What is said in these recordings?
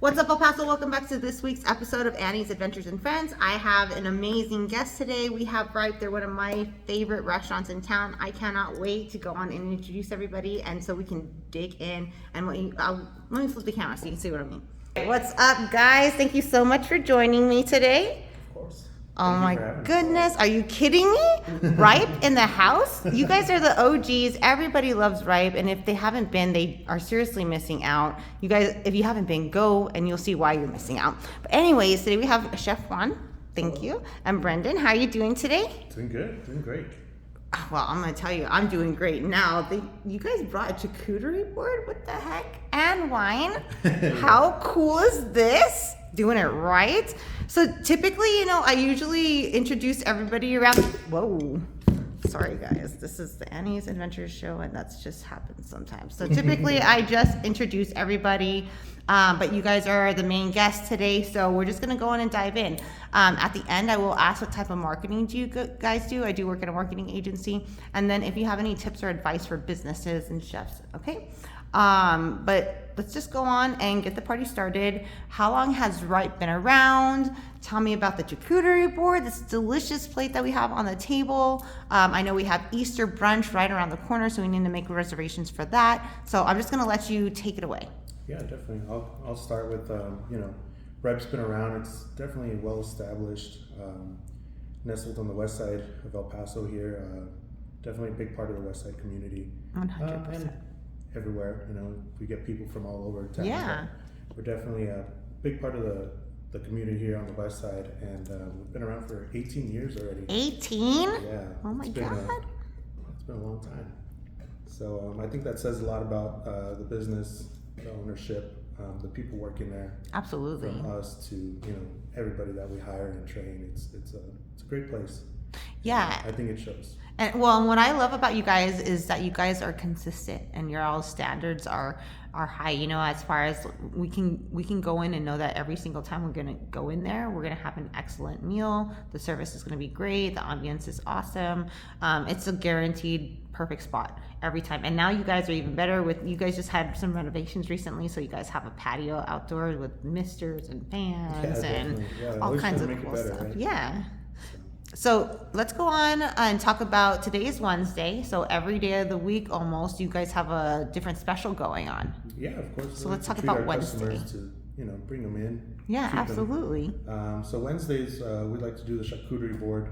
What's up, El Paso? Welcome back to this week's episode of Annie's Adventures and Friends. I have an amazing guest today. We have Ripe. They're one of my favorite restaurants in town. I cannot wait to go on and introduce everybody, and so we can dig in. And let me flip the camera so you can see what I mean. What's up, guys? Thank you so much for joining me today. Of course. Oh my goodness, are you kidding me? Ripe in the house? You guys are the OGs. Everybody loves Ripe, and if they haven't been, they are seriously missing out. You guys, if you haven't been, go and you'll see why you're missing out. But anyways, today we have Chef Juan, thank you, and Brenden. How are you doing today? Doing good, doing great. Well, I'm gonna tell you, I'm doing great now. You guys brought a charcuterie board? What the heck? And wine? How cool is this? Doing it right. So typically, I usually introduce everybody around. Whoa. Sorry, guys. This is the Annie's Adventures show, and that's just happens sometimes. So typically, I just introduce everybody, but you guys are the main guests today, so we're just going to go in and dive in. At the end, I will ask what type of marketing do you guys do. I do work at a marketing agency, and then if you have any tips or advice for businesses and chefs, okay? But let's just go on and get the party started. How long has Ripe been around? Tell me about the charcuterie board, this delicious plate that we have on the table. I know we have Easter Brunch right around the corner, so we need to make reservations for that. So I'm just going to let you take it away. Yeah, definitely. I'll start with, Ripe's been around. It's definitely well established, nestled on the west side of El Paso here. Definitely a big part of the west side community. 100%. Everywhere, we get people from all over town. Yeah. We're definitely a big part of the community here on the west side, and we've been around for 18 years already. 18? Yeah. Oh my God. It's been a long time. So I think that says a lot about the business, the ownership, the people working there. Absolutely. From us to everybody that we hire and train. It's a great place. Yeah. I think it shows. And what I love about you guys is that you guys are consistent and your all standards are high. As far as we can go in and know that every single time we're gonna go in there, we're gonna have an excellent meal. The service is gonna be great. The ambience is awesome. It's a guaranteed perfect spot every time. And now you guys are even better with. You guys just had some renovations recently, so you guys have a patio outdoors with misters and fans and all kinds of cool stuff. Right? Yeah. So let's go on and talk about today's Wednesday. So every day of the week, almost, you guys have a different special going on. Yeah, of course. So let's talk about Wednesday. To bring them in. Yeah, absolutely. So Wednesdays we like to do the charcuterie board,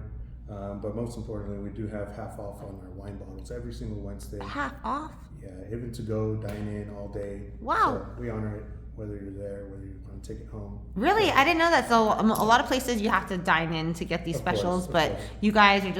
but most importantly, we do have half off on our wine bottles every single Wednesday. Half off? Yeah, even to go dine in all day. Wow. So we honor it. Whether you're there, whether you want to take it home. Really? I didn't know that. So a lot of places you have to dine in to get these specials, but you guys are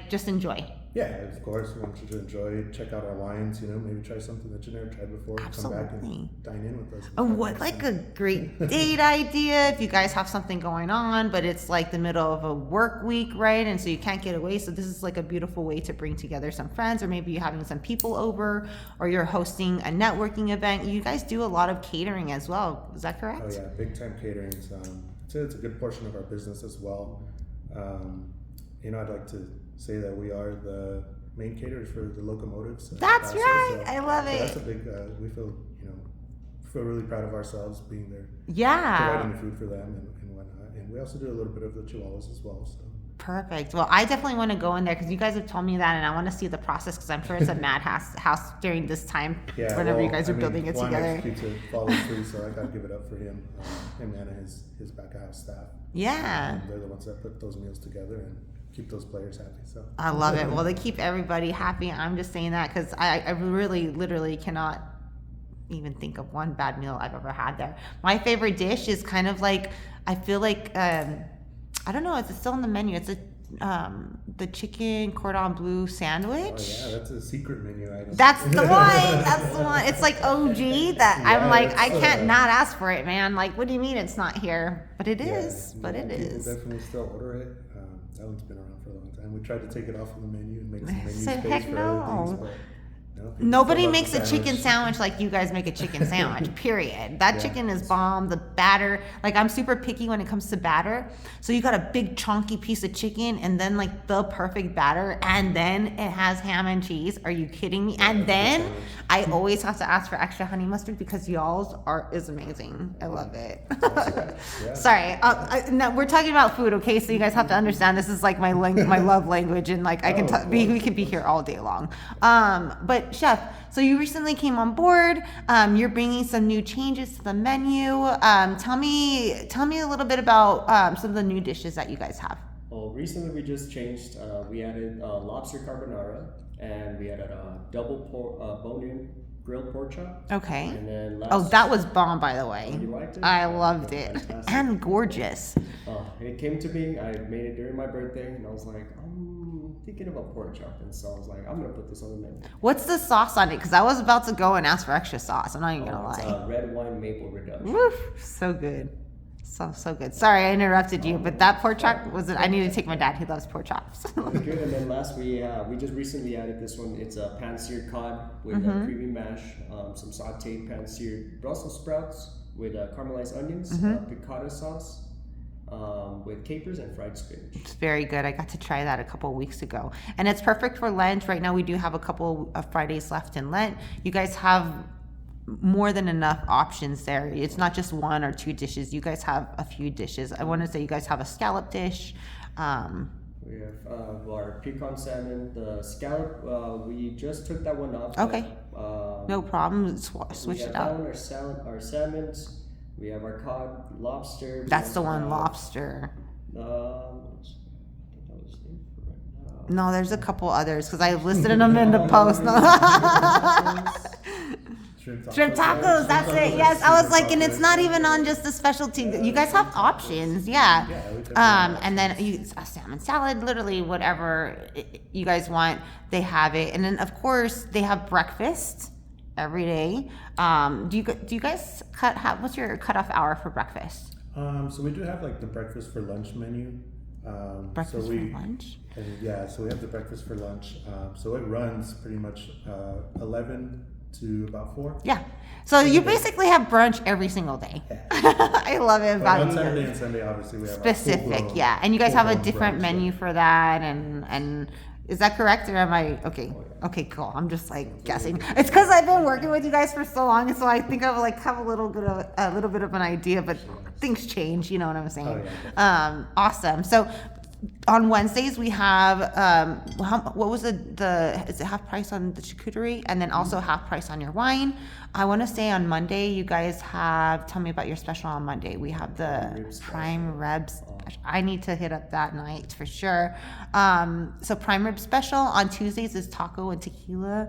just enjoy. Yeah, of course. We want you to enjoy, check out our wines, maybe try something that you never tried before. Absolutely. Come back and dine in with us. Oh, what like a great date idea if you guys have something going on, but it's like the middle of a work week, right? And so you can't get away. So this is like a beautiful way to bring together some friends, or maybe you're having some people over, or you're hosting a networking event. You guys do a lot of catering as well. Is that correct? Oh yeah, big time catering. It's a good portion of our business as well. I'd like to say that we are the main caterers for the locomotives. That's right. I love it. That's a big. We feel really proud of ourselves being there. Yeah. Providing food for them and whatnot, and we also do a little bit of the chihuahuas as well. So. Perfect. Well, I definitely want to go in there because you guys have told me that, and I want to see the process because I'm sure it's a house during this time. Yeah, whenever you guys are building it together. Juan to follow through, so I gotta give it up for him and his back of house staff. Yeah. They're the ones that put those meals together and keep those players happy. So I love it. Well, they keep everybody happy. I'm just saying that because I really literally cannot even think of one bad meal I've ever had there. My favorite dish is kind of like, I feel like I don't know, is it still on the menu? It's the chicken cordon bleu sandwich. Oh yeah, that's a secret menu item. That's the one. That's the one. It's like OG that I'm like, I can't not ask for it, man. Like, what do you mean it's not here? But it is. But it is. People definitely still order it. That one's been around for a long time. We tried to take it off of the menu and make some menu Said, space heck for no. other things. No, people Nobody still love makes the a chicken sandwich. sandwich like you guys make a chicken sandwich, period. That Yeah. chicken is bomb. The batter, like I'm super picky when it comes to batter. So you got a big chunky piece of chicken and then like the perfect batter and then it has ham and cheese. Are you kidding me? And then I always have to ask for extra honey mustard because y'all's is amazing. I love it. Yeah. Sorry. No, we're talking about food, okay? So you guys have to understand this is like my my love language and like I can we could be here all day long. But chef, so you recently came on board. You're bringing some new changes to the menu. Tell me a little bit about some of the new dishes that you guys have. Well, recently we just changed. We added lobster carbonara, and we added a double bone-in grilled pork chop. Okay. And then That was bomb, by the way. Oh, you liked it? I loved it. Fantastic. And gorgeous. It came to me. I made it during my birthday, and I was like, I'm thinking of a pork chop, and so I was like, I'm gonna put this on the menu. What's the sauce on it? Because I was about to go and ask for extra sauce. I'm not even gonna It's lie. red wine maple reduction. Woof, so good. So good. Sorry I interrupted you, but that pork chop I need to take my dad. He loves pork chops. It was good. And then last we just recently added this one. It's a pan-seared cod with Mm-hmm. creamy mash, some sauteed pan-seared Brussels sprouts with caramelized onions, Mm-hmm. piccata sauce with capers and fried spinach. It's very good. I got to try that a couple of weeks ago. And it's perfect for Lent. Right now we do have a couple of Fridays left in Lent. You guys have more than enough options there. It's not just one or two dishes. You guys have a few dishes. I want to say you guys have a scallop dish. We have our pecan salmon, the scallop. We just took that one off. Okay. But, No problem. we Switch have it that up. one, our salmons. We have our cod, lobster. we That's the also one, have, lobster. I think that was it for right No, there's a couple others because I listed them in the post. Shrimp tacos, that's it. Yes, I was like, and it's not even on just the specialty. You guys have options, yeah. And then a salmon salad, literally whatever you guys want, they have it. And then of course they have breakfast every day. Do you guys what's your cutoff hour for breakfast? So we do have like the breakfast for lunch menu. Breakfast so we, for lunch? So we have the breakfast for lunch. So it runs pretty much 11 to about 4. Yeah. So you basically have brunch every single day. I love it But about on you Saturday guys. and Sunday, obviously, we have Specific, yeah. And you guys have a different menu for that, and is that correct, or am I okay? Okay, cool. I'm just like guessing. It's because I've been working with you guys for so long, so I think I like have a little bit of an idea, but things change. You know what I'm saying? Awesome. So on Wednesdays we have what was is it half price on the charcuterie and then also half price on your wine. I want to say on Monday you guys tell me about your special on Monday. We have the prime rib special. I need to hit up that night for sure. So prime rib special. On Tuesdays is taco and tequila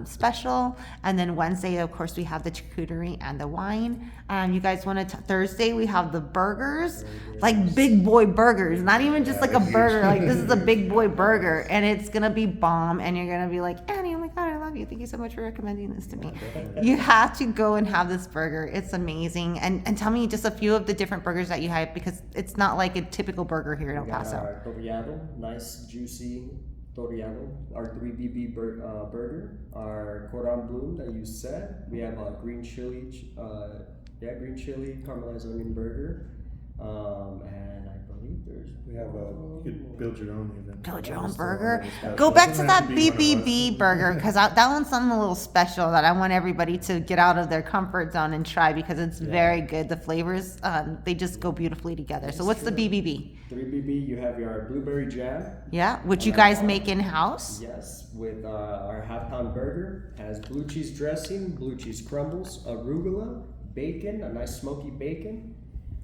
special, and then Wednesday of course we have the charcuterie and the wine. You guys want to Thursday we have the burgers, like big boy burgers, not even just like a burger, like this is a big boy burger, and it's gonna be bomb, and you're gonna be like, Annie, oh my god, I love you, thank you so much for recommending this to me. You have to go and have this burger, it's amazing. And tell me just a few of the different burgers that you have, because it's not like a typical burger here in El Paso. Our torrillado, nice juicy torrillado, our 3BB burger, our cordon bleu that you said. We have a green chili caramelized onion burger, and I believe We have you could build your own even. Build your own burger. Go back to that BBB burger, because that one's something a little special that I want everybody to get out of their comfort zone and try, because it's very good. The flavors, they just go beautifully together. So what's the BBB? 3BB, you have your blueberry jam. Yeah, which you guys make in-house? Yes, with our half-pound burger. Has blue cheese dressing, blue cheese crumbles, arugula, bacon, a nice smoky bacon,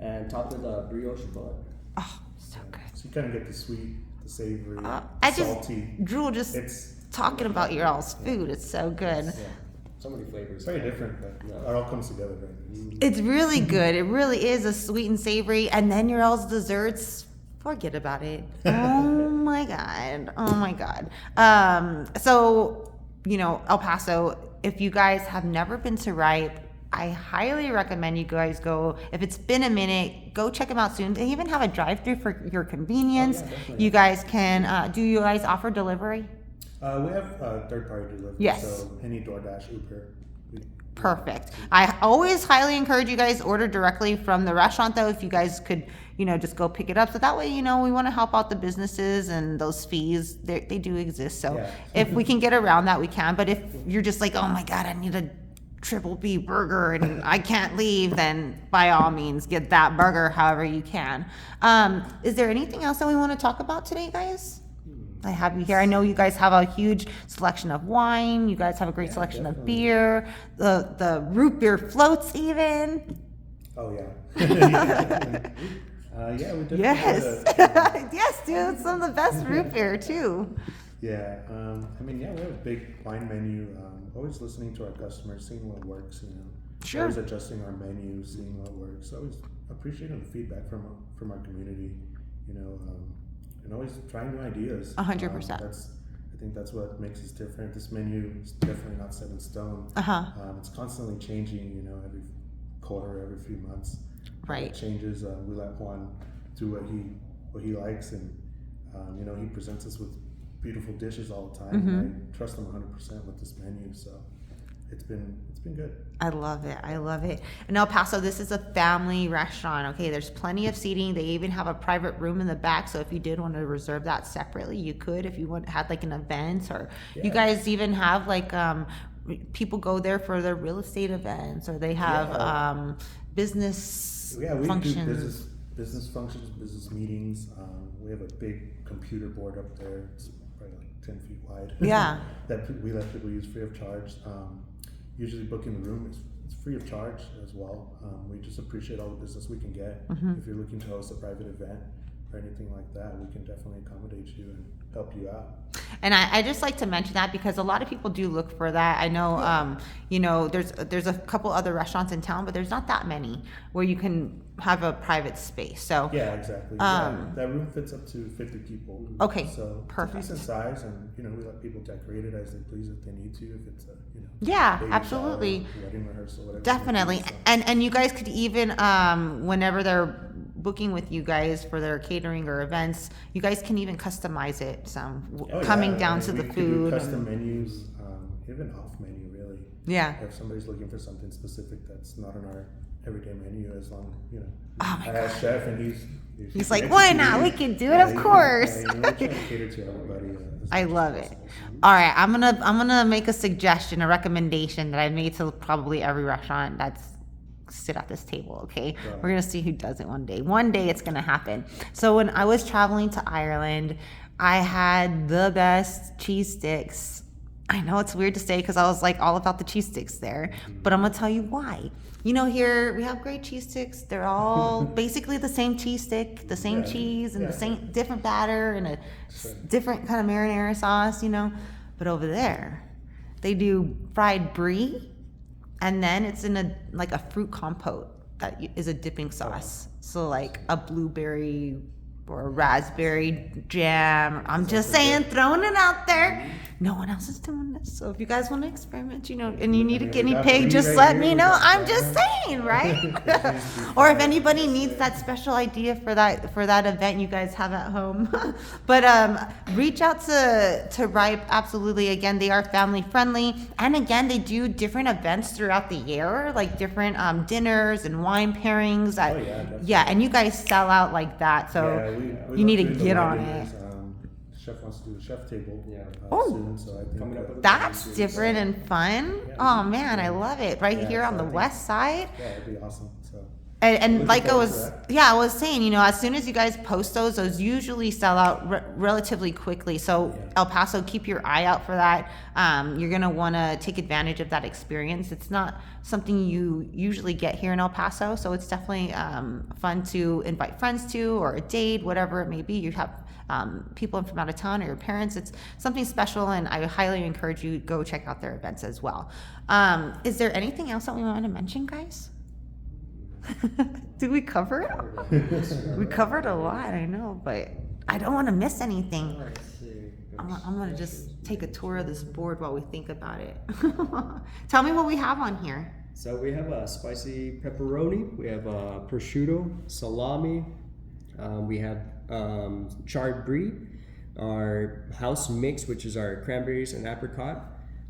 and topped with a brioche bun. Oh, so good. So you kind of get the sweet, the savory, I salty. drool talking about your all's food. It's so good. Yeah, so many flavors. It's very different, but it all comes together very nice. It's really good. It really is a sweet and savory. And then your all's desserts, forget about it. Oh my God. Oh my God. So, El Paso, if you guys have never been to Ripe, I highly recommend you guys go. If it's been a minute, go check them out soon. They even have a drive-through for your convenience. You guys can, do you guys offer delivery? We have third-party delivery. Yes. So any DoorDash, Uber. Perfect. I always highly encourage you guys order directly from the restaurant though, if you guys could, just go pick it up. So that way, we want to help out the businesses, and those fees, they do exist. So if we can get around that, we can. But if you're just like, oh my God, I need a triple B burger and I can't leave, then by all means get that burger however you can. Is there anything else that we want to talk about today, guys? I have you here. I know you guys have a huge selection of wine. You guys have a great selection of beer. The root beer floats even. Oh yeah. Yeah, we definitely. Yes. Yes, dude. It's some of the best root beer too. Yeah. We have a big wine menu. Always listening to our customers, seeing what works. Sure. Always adjusting our menu, seeing what works. Always appreciating the feedback from our community. And always trying new ideas. 100%. I think that's what makes us different. This menu is definitely not set in stone. It's constantly changing. Every quarter, every few months. Right. It changes. We let Juan do what he likes, and he presents us with beautiful dishes all the time. And I trust him 100% with this menu. So it's been good. I love it. I love it. In El Paso, this is a family restaurant. Okay, there's plenty of seating. They even have a private room in the back. So if you did want to reserve that separately, you could. If you had like an event, or you guys even have like people go there for their real estate events, or they have business functions. Do business functions, business meetings. We have a big computer board up there. It's probably like 10 feet wide. Yeah. That we let people use free of charge. Usually booking the room is free of charge as well. We just appreciate all the business we can get. If you're looking to host a private event or anything like that, we can definitely accommodate you and help you out. And I just like to mention that because a lot of people do look for that. I know, there's a couple other restaurants in town, but there's not that many where you can have a private space. So yeah, exactly. That room fits up to 50 people. Okay, so perfect. It's a decent size, and we let people decorate it as they please if they need to. If it's a yeah, baby absolutely, shower, wedding rehearsal, whatever. Definitely, and you guys could even whenever they're booking with you guys for their catering or events, you guys can even customize it coming down to the food. We do custom menus, even off menu, really. Yeah. If somebody's looking for something specific that's not on our everyday menu, as long Oh my I asked chef, and he's like, why not? We can do it, of course. We're trying to cater to everybody. I love it. All right, I'm gonna make a suggestion, a recommendation that I made to probably every restaurant that's sit at this table. Okay, we're gonna see who does it one day. One day it's gonna happen. So when I was traveling to Ireland, I had the best cheese sticks. I know it's weird to say because I was like all about the cheese sticks there, but I'm gonna tell you why. Here we have great cheese sticks. They're all basically the same cheese stick, the same cheese, and the same different batter and a different kind of marinara sauce. But over there, they do fried brie, and then it's in a fruit compote that is a dipping sauce. So like a blueberry or a raspberry jam. I'm just saying, throwing it out there. No one else is doing this. So if you guys want to experiment, and you need a guinea pig, just let me know. I'm just saying, right? Or if anybody needs that special idea for that event you guys have at home. But reach out to Ripe. Absolutely. Again, they are family friendly. And again, they do different events throughout the year, like different dinners and wine pairings. And you guys sell out like that. So you need to get on it. Chef wants to do a chef table soon, so I think that's different and fun. Oh man, I love it. Here on the west side. Yeah, it'd be awesome. So and like I was saying, as soon as you guys post those usually sell out relatively quickly. So El Paso, keep your eye out for that. You're gonna want to take advantage of that experience. It's not something you usually get here in El Paso, so it's definitely fun to invite friends to, or a date, whatever it may be. You have people from out of town or your parents. It's something special, and I highly encourage you to go check out their events as well. Is there anything else that we want to mention, guys? Did we cover it? We covered a lot, I know, but I don't want to miss anything. I'm going to just take a tour of this board while we think about it. Tell me what we have on here. So we have a spicy pepperoni, we have prosciutto, salami, we have charred brie, our house mix, which is our cranberries and apricot,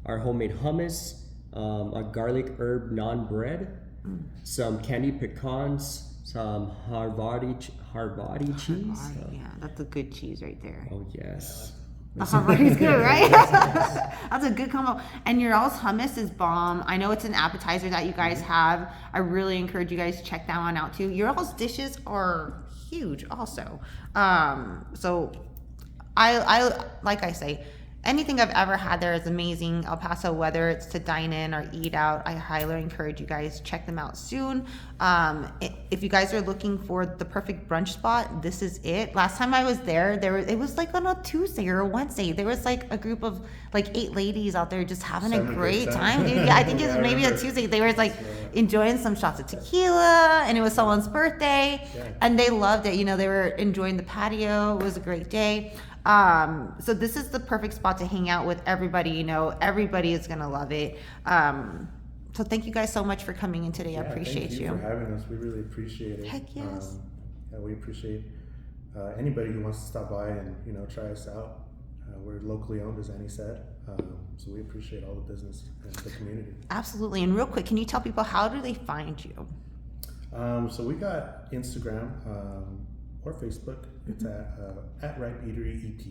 our homemade hummus, a garlic herb naan bread, some candied pecans, some Harvadi cheese. Yeah, that's a good cheese right there. Oh yes. The Harvard's good, right? That's a good combo. And your all's hummus is bomb. I know it's an appetizer that you guys have. I really encourage you guys to check that one out too. Your all's dishes are huge also. So I like I say, anything I've ever had there is amazing. El Paso, whether it's to dine in or eat out, I highly encourage you guys check them out soon. If you guys are looking for the perfect brunch spot, this is it. Last time I was there, it was like on a Tuesday or a Wednesday. There was like a group of like 8 ladies out there just having a great time, dude. Yeah, I think it's maybe a Tuesday. They were like enjoying some shots of tequila, and it was someone's birthday, and they loved it. You know, they were enjoying the patio. It was a great day. So this is the perfect spot to hang out with everybody. You know, everybody is gonna love it. So thank you guys so much for coming in today. I appreciate thank you for having us. We really appreciate it. Heck yes. We appreciate anybody who wants to stop by and try us out. We're locally owned, as Annie said, so we appreciate all the business and the community. Absolutely. And real quick, can you tell people how do they find you? So we got Instagram or Facebook. It's at Ripe Eatery ET.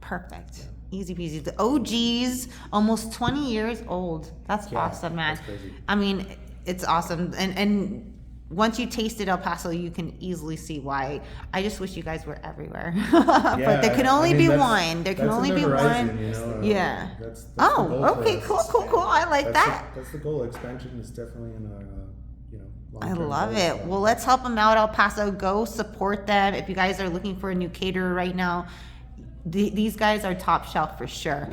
Perfect. Easy peasy. The OGs, almost 20 years old. That's awesome, man. That's crazy. I mean, it's awesome. And once you tasted El Paso, you can easily see why. I just wish you guys were everywhere. But there can only be one. There can only be one. Yeah. That's okay, cool. I like that. That's the goal. Expansion is definitely in our I love it. Well, let's help them out, El Paso. Go support them. If you guys are looking for a new caterer right now, these guys are top shelf for sure.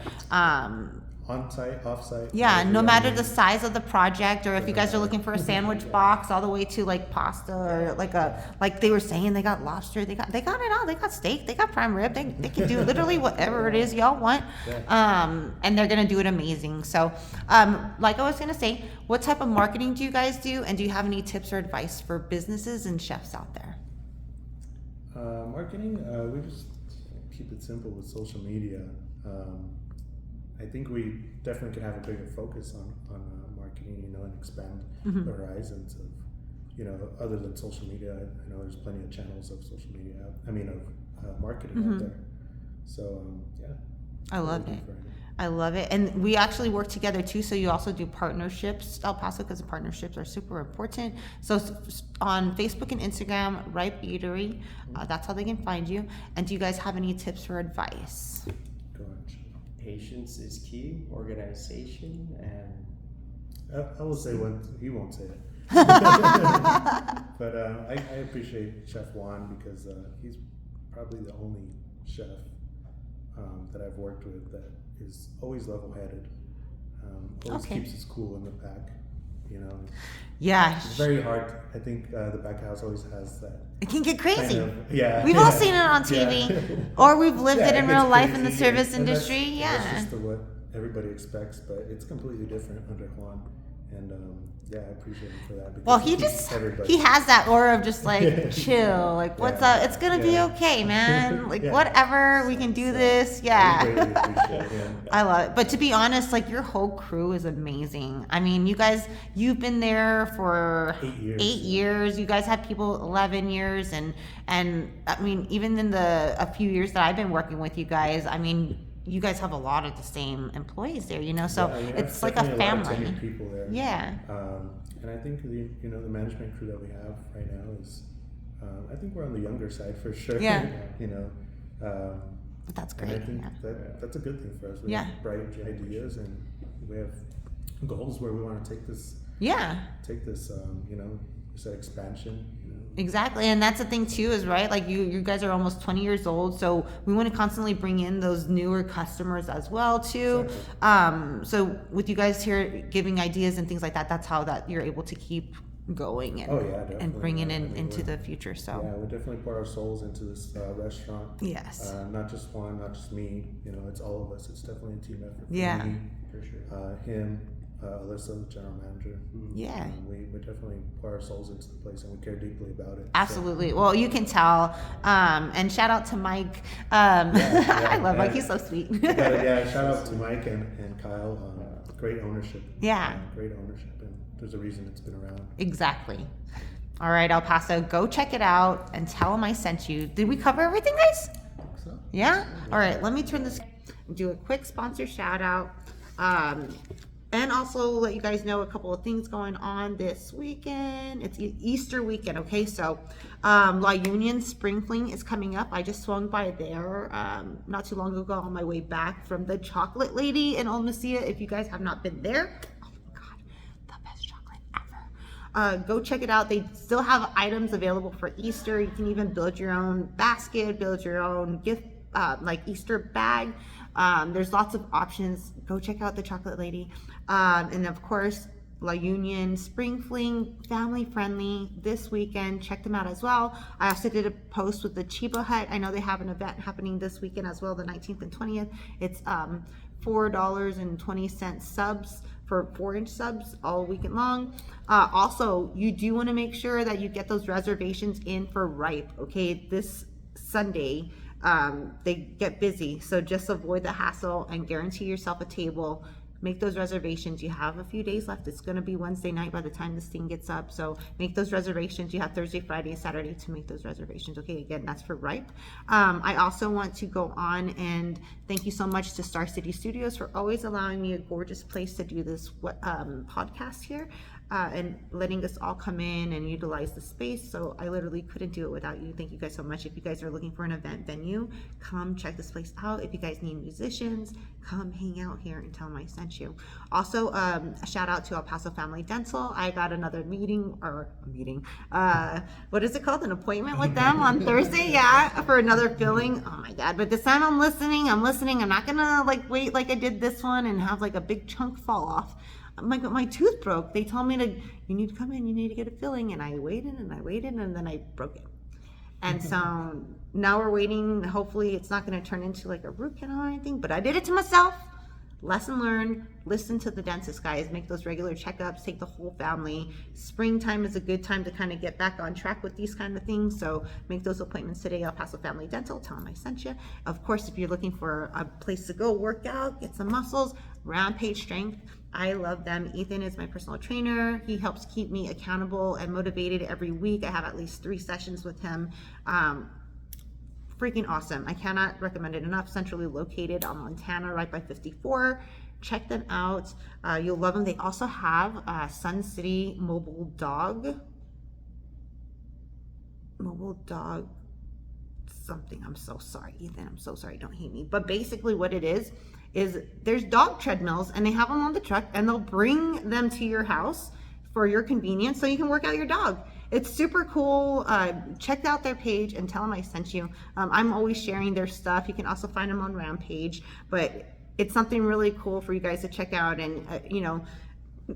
On-site, off-site. Yeah, no matter the size of the project, or if you guys are looking for a sandwich box, all the way to like pasta, or like they were saying, they got lobster, they got it all. They got steak, they got prime rib. They can do literally whatever it is y'all want, and they're gonna do it amazing. So, like I was gonna say, what type of marketing do you guys do, and do you have any tips or advice for businesses and chefs out there? Marketing, we just keep it simple with social media. I think we definitely could have a bigger focus on marketing, and expand the horizons of, other than social media. I know there's plenty of channels of social media. Of marketing out there. So I love it. I love it. And we actually work together too. So you also do partnerships, El Paso, because the partnerships are super important. So on Facebook and Instagram, Ripe Eatery, that's how they can find you. And do you guys have any tips or advice? Go on. Patience is key, organization, and I will say one. He won't say it. But I appreciate Chef Juan because he's probably the only chef that I've worked with that is always level-headed. Always keeps his cool in the back. Yeah. It's very hard. I think the back house always has that. It can get crazy. We've all seen it on TV, or we've lived it in real life in the service industry. That's just what everybody expects, but it's completely different under Juan. And I appreciate him for that. Well, he has that aura of just like chill, like what's up? It's gonna be okay, man. Like whatever, we can do this. Yeah. We really appreciate him. I love it. But to be honest, like your whole crew is amazing. I mean, you've been there for 8 years. You guys had people 11 years, and I mean, even in a few years that I've been working with you guys, I mean, you guys have a lot of the same employees there, so it's like a family. A lot of people there. Yeah. And I think the management crew that we have right now is, I think we're on the younger side for sure. Yeah. That's great. And I think that's a good thing for us. We have bright ideas, and we have goals where we want to take this. Yeah. Take this, expansion. Exactly, and that's the thing too, is right. Like you guys are almost 20 years old, so we want to constantly bring in those newer customers as well too. Exactly. So with you guys here giving ideas and things like that, that's how that you're able to keep going and bringing into the future. So we definitely pour our souls into this restaurant. Yes. Not just Juan, not just me. It's all of us. It's definitely a team effort. Yeah. Me, for sure. Him, Alyssa, general manager. Yeah. We definitely pour our souls into the place, and we care deeply about it. Absolutely. Well, you can tell. And shout out to Mike. I love Mike. He's so sweet. Shout out to Mike and Kyle. Great ownership. Yeah. Great ownership, and there's a reason it's been around. Exactly. All right, El Paso, go check it out and tell them I sent you. Did we cover everything, guys? I think so. Yeah? All right, let me turn this, do a quick sponsor shout out. And also let you guys know a couple of things going on this weekend. It's Easter weekend, okay? So La Union Spring Fling is coming up. I just swung by there not too long ago on my way back from the Chocolate Lady in Old Mesilla. If you guys have not been there, oh my God, the best chocolate ever. Go check it out. They still have items available for Easter. You can even build your own basket, build your own gift, like Easter bag. There's lots of options. Go check out the Chocolate Lady. And of course, La Union Spring Fling, family friendly this weekend. Check them out as well. I also did a post with the Chiba Hut. I know they have an event happening this weekend as well, the 19th and 20th. It's $4.20 subs for 4-inch subs all weekend long. Also, you do want to make sure that you get those reservations in for Ripe. Okay, this Sunday they get busy, so just avoid the hassle and guarantee yourself a table. Make those reservations. You have a few days left. It's going to be Wednesday night by the time this thing gets up, so make those reservations. You have Thursday, Friday, and Saturday to make those reservations. Okay, again, that's for Ripe. I also want to go on and thank you so much to Star City Studios for always allowing me a gorgeous place to do this podcast here. And letting us all come in and utilize the space. So I literally couldn't do it without you. Thank you guys so much. If you guys are looking for an event venue, come check this place out. If you guys need musicians, come hang out here and tell them I sent you. Also, a shout out to El Paso Family Dental. I got another what is it called? An appointment with them on Thursday, for another filling. Oh my God, but this time I'm listening. I'm not gonna wait like I did this one and have like a big chunk fall off. My tooth broke. They told me you need to come in, you need to get a filling, and I waited and then I broke it. And so now we're waiting. Hopefully it's not going to turn into like a root canal or anything, but I did it to myself. Lesson learned. Listen to the dentist, guys. Make those regular checkups. Take the whole family. Springtime is a good time to kind of get back on track with these kind of things. So make those appointments today. El Paso Family Dental. Tell them I sent you. Of course, if you're looking for a place to go work out, get some muscles, Rampage Strength. I love them. Ethan is my personal trainer. He helps keep me accountable and motivated every week. I have at least 3 sessions with him. Freaking awesome. I cannot recommend it enough. Centrally located on Montana, right by 54. Check them out. You'll love them. They also have Sun City Mobile Dog something. I'm so sorry, Ethan. I'm so sorry. Don't hate me. But basically what it is there's dog treadmills and they have them on the truck and they'll bring them to your house for your convenience so you can work out your dog. It's super cool. Check out their page and tell them I sent you. I'm always sharing their stuff. You can also find them on Rampage, but it's something really cool for you guys to check out and,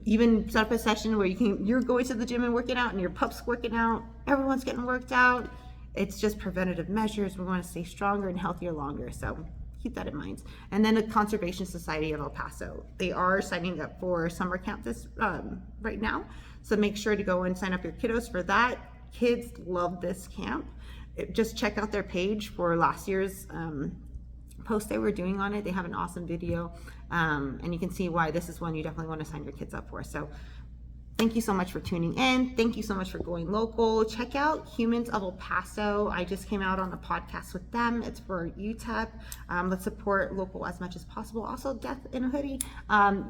even set up a session where you're going to the gym and working out and your pup's working out. Everyone's getting worked out. It's just preventative measures. We want to stay stronger and healthier longer. So keep that in mind. And then the Conservation Society of El Paso. They are signing up for summer camp this right now. So make sure to go and sign up your kiddos for that. Kids love this camp. Just check out their page for last year's post they were doing on it. They have an awesome video. And you can see why this is one you definitely want to sign your kids up for. So thank you so much for tuning in. Thank you so much for going local. Check out Humans of El Paso. I just came out on a podcast with them. It's for UTEP. Let's support local as much as possible. Also, Death in a Hoodie.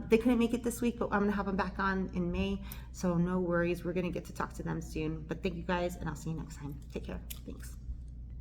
They couldn't make it this week, but I'm going to have them back on in May. So no worries. We're going to get to talk to them soon. But thank you guys, and I'll see you next time. Take care. Thanks.